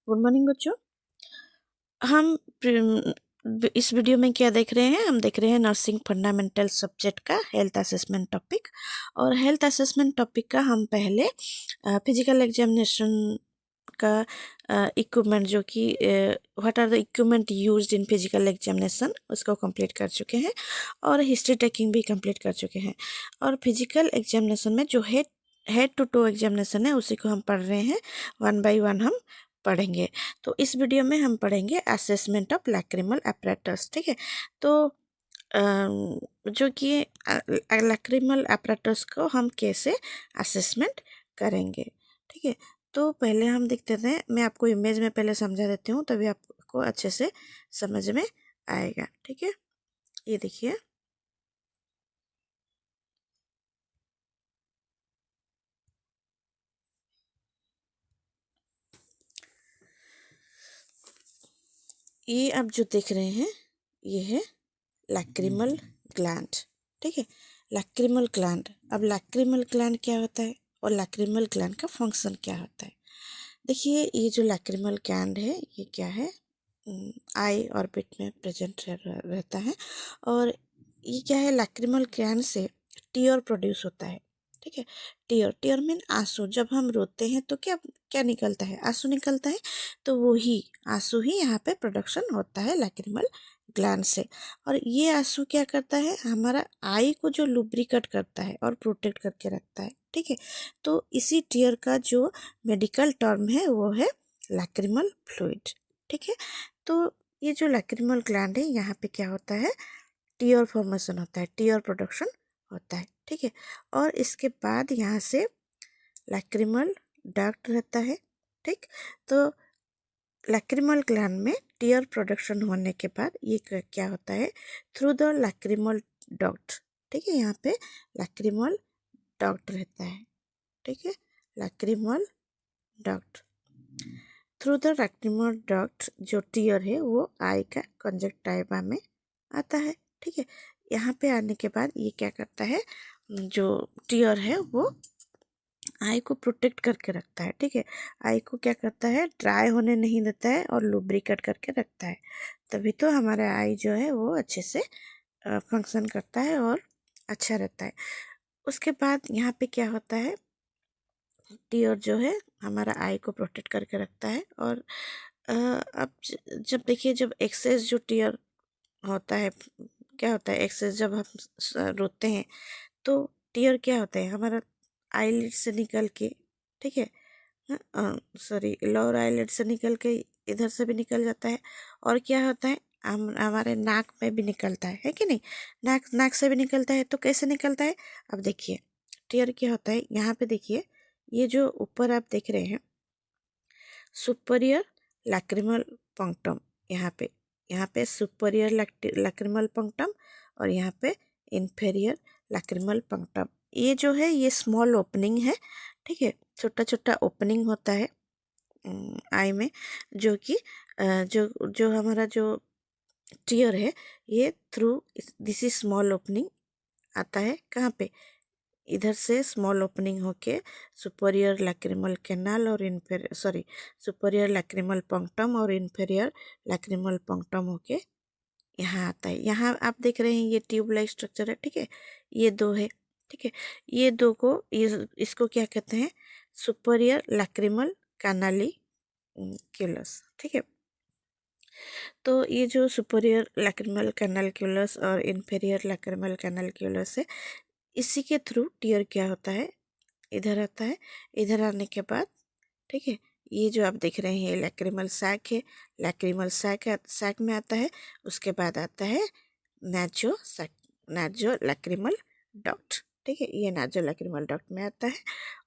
Good morning बच्चों। हम इस वीडियो में क्या देख रहे हैं? हम देख रहे हैं नर्सिंग फंडामेंटल सब्जेक्ट का हेल्थ असेसमेंट टॉपिक। और हेल्थ असेसमेंट टॉपिक का हम पहले फिजिकल एग्जामिनेशन का इक्विपमेंट जो कि what are the equipment used in physical examination उसको कंप्लीट कर चुके हैं और हिस्ट्री टेकिंग भी कंप्लीट कर चुके हैं। और फिजिकल एग्जामिनेशन में जो हेड टू टो एग्जामिनेशन है उसी को हम पढ़ रहे हैं, वन बाय वन हम पढ़ेंगे। तो इस वीडियो में हम पढ़ेंगे असेसमेंट ऑफ लैक्रिमल अपैरेटस। ठीक है, तो जो कि लैक्रिमल अपैरेटस को हम कैसे असेसमेंट करेंगे। ठीक है, तो पहले हम देखते हैं, मैं आपको इमेज में पहले समझा देती हूँ तभी आपको अच्छे से समझ में आएगा। ठीक है, ये देखिए, ये आप जो देख रहे हैं ये है लैक्रिमल ग्लैंड। ठीक है, लैक्रिमल ग्लैंड। अब लैक्रिमल ग्लैंड क्या होता है और लैक्रिमल ग्लैंड का फंक्शन क्या होता है? देखिए, ये जो लैक्रिमल ग्लैंड है ये क्या है, आई ऑर्बिट में प्रेजेंट रहता है। और ये क्या है, लैक्रिमल ग्लैंड से टीयर प्रोड्यूस होता है। ठीक है, टीयर टीयर मीन आंसू। जब हम रोते हैं तो क्या क्या निकलता है? आंसू निकलता है। तो वही आंसू ही यहाँ पे प्रोडक्शन होता है लैक्रिमल ग्लैंड से। और ये आंसू क्या करता है, हमारा आई को जो लुब्रिकेट करता है और प्रोटेक्ट करके रखता है। ठीक है, तो इसी टीयर का जो मेडिकल टर्म है वो है लैक्रिमल फ्लूइड। ठीक है, तो ये जो लैक्रिमल ग्लैंड है यहाँ पे क्या होता है, टीयर फॉर्मेशन होता है, टीयर प्रोडक्शन होता है। ठीक है, और इसके बाद यहाँ से लैक्रिमल डक्ट रहता है। ठीक, तो लैक्रिमल ग्लैंड में टीयर प्रोडक्शन होने के बाद ये क्या होता है, थ्रू द लैक्रिमल डक्ट। ठीक है, यहाँ पे लैक्रिमल डक्ट रहता है। ठीक है, lacrimal duct, through the lacrimal duct जो टीयर है वो आई का कंजक्टिवा में आता है। ठीक है, यहाँ पे आने के बाद ये क्या करता है, जो टीयर है वो आई को प्रोटेक्ट करके रखता है। ठीक है, आई को क्या करता है, ड्राई होने नहीं देता है और लुब्रिकेट करके रखता है। तभी तो हमारा आई जो है वो अच्छे से फंक्शन करता है और अच्छा रहता है। उसके बाद यहाँ पे क्या होता है, टीयर जो है हमारा आई को प्रोटेक्ट करके रखता है। और अब जब देखिए, जब एक्सेस जो टीयर होता है, क्या होता है एक्सेस, जब हम रोते हैं तो टीयर क्या होता है, हमारा आईलिड से निकल के, ठीक है, सॉरी, लोअर आईलिड से निकल के इधर से भी निकल जाता है। और क्या होता है, हम हमारे नाक में भी निकलता है कि नहीं? नाक नाक से भी निकलता है। तो कैसे निकलता है? अब देखिए, टीयर क्या होता है, यहाँ पे देखिए, ये जो ऊपर आप देख रहे हैं सुपरियर लैक्रिमल पंक्टम, यहाँ पे सुपरियर लैक्रिमल पंक्टम और यहाँ पे इन्फेरियर लैक्रिमल पंक्टम। ये जो है ये स्मॉल ओपनिंग है। ठीक है, छोटा छोटा ओपनिंग होता है आई में, जो कि जो जो हमारा जो टीयर है ये through this is small opening आता है। कहाँ पे? इधर से स्मॉल ओपनिंग होके सुपरियर लैक्रिमल कैनाल और inferior, sorry, superior lacrimal punctum और इन्फेरियर लैक्रिमल पंक्टम होके यहाँ आता है। यहाँ आप देख रहे हैं ये ट्यूब लाइक स्ट्रक्चर है। ठीक है, ये दो है। ठीक है, ये दो को इसको क्या कहते हैं, सुपरियर लैक्रिमल कैनाली क्यूलस। ठीक है, तो ये जो सुपरियर लैक्रिमल कैनालक्यूलस और इन्फेरियर लैक्रिमल कैनालक्यूलस है, इसी के थ्रू टीयर क्या होता है, इधर आता है। इधर आने के बाद, ठीक है, ये जो आप देख रहे हैं लैक्रिमल सैक है, लैक्रिमल सैक में आता है। उसके बाद आता है नाजो लैक्रिमल डक्ट। ठीक है, ये नाजो लैक्रिमल डक्ट में आता है।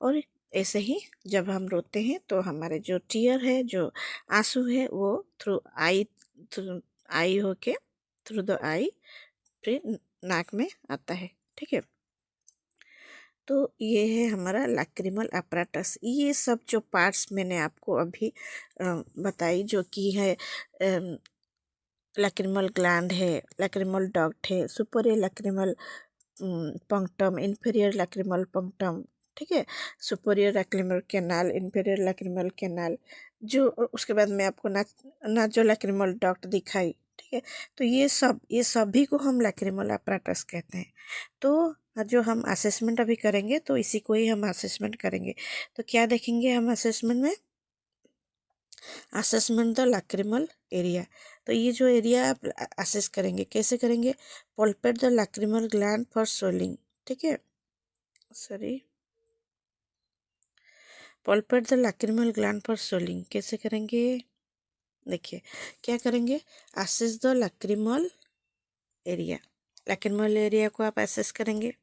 और ऐसे ही जब हम रोते हैं तो हमारे जो टीयर है, जो आंसू है, वो थ्रू आई होके, थ्रू द आई फिर नाक में आता है। ठीक है, तो ये है हमारा लैक्रिमल अपैरेटस। ये सब जो पार्ट्स मैंने आपको अभी बताई, जो कि है लैक्रिमल ग्लैंड है, लैक्रिमल डक्ट है, superior lacrimal punctum, inferior lacrimal punctum, ठीक है, superior lacrimal canal, inferior lacrimal canal, जो उसके बाद में आपको नाजो लैक्रिमल डक्ट दिखाई, ठीक है। तो ये सभी को हम लैक्रिमल अपैरेटस कहते हैं। तो जो हम असेसमेंट अभी करेंगे तो इसी को ही हम असेसमेंट करेंगे। तो क्या देखेंगे हम असेसमेंट में? Assessment the lacrimal area. तो ये जो एरिया आप असेस करेंगे, कैसे करेंगे? Palpate the lacrimal gland for swelling, ठीक है, sorry, palpate the lacrimal gland for swelling कैसे करेंगे? देखिए क्या करेंगे, assess the lacrimal area. Lacrimal area को आप असेस करेंगे।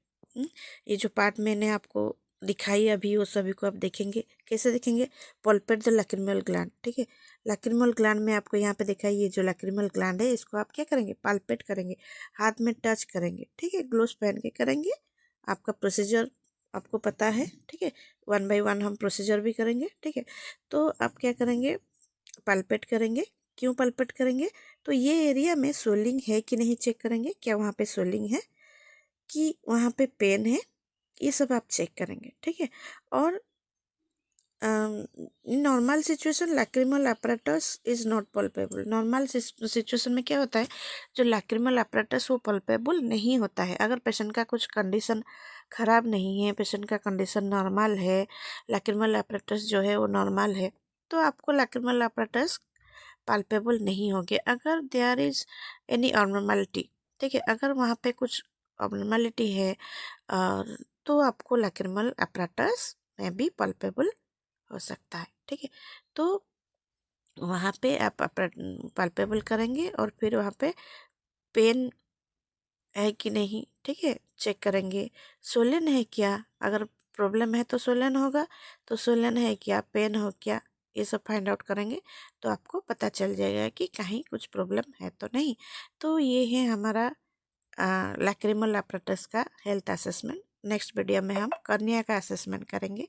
ये जो पार्ट मैंने आपको दिखाई अभी वो सभी को आप देखेंगे। कैसे देखेंगे? पल्पेट द लैक्रिमल ग्लैंड, ठीक है। लैक्रिमल ग्लैंड में आपको यहाँ पे दिखाई, ये जो लैक्रिमल ग्लैंड है इसको आप क्या करेंगे? पाल्पेट करेंगे, हाथ में टच करेंगे, ठीक है, ग्लोव्स पहन के करेंगे। आपका प्रोसीजर आपको पता है, ठीक है, 1 बाय 1 हम प्रोसीजर भी करेंगे, ठीक है। तो आप क्या करेंगे? पल्पेट करेंगे। क्यों पल्पेट करेंगे? तो ये एरिया में स्वेलिंग है कि नहीं चेक करेंगे, क्या वहाँ पे स्वेलिंग है, कि वहाँ पे पेन है, ये सब आप चेक करेंगे, ठीक है। और normal situation lacrimal apparatus is not palpebral. Normal situation में क्या होता है, जो लैक्रिमल apparatus वो पल्पेबल नहीं होता है। अगर पेशेंट का कुछ कंडीशन ख़राब नहीं है, पेशेंट का कंडीशन नॉर्मल है, लैक्रिमल apparatus जो है वो नॉर्मल है, तो आपको लैक्रिमल apparatus पल्पेबल नहीं होंगे। अगर देयर इज़ एनी abnormality, ठीक है, अगर वहाँ पे कुछ abnormality है तो आपको लैक्रिमल apparatus में भी पल्पेबल हो सकता है, ठीक है। तो वहाँ पे आप पल्पेबल करेंगे और फिर वहाँ पे पेन है कि नहीं, ठीक है, चेक करेंगे। सोलन है क्या? अगर प्रॉब्लम है तो सोलन होगा, तो सोलन है क्या, पेन हो क्या, ये सब फाइंड आउट करेंगे तो आपको पता चल जाएगा कि कहीं कुछ प्रॉब्लम है तो नहीं। तो ये है हमारा लैक्रिमल apparatus का हेल्थ असेसमेंट। नेक्स्ट वीडियो में हम कर्निया का असेसमेंट करेंगे।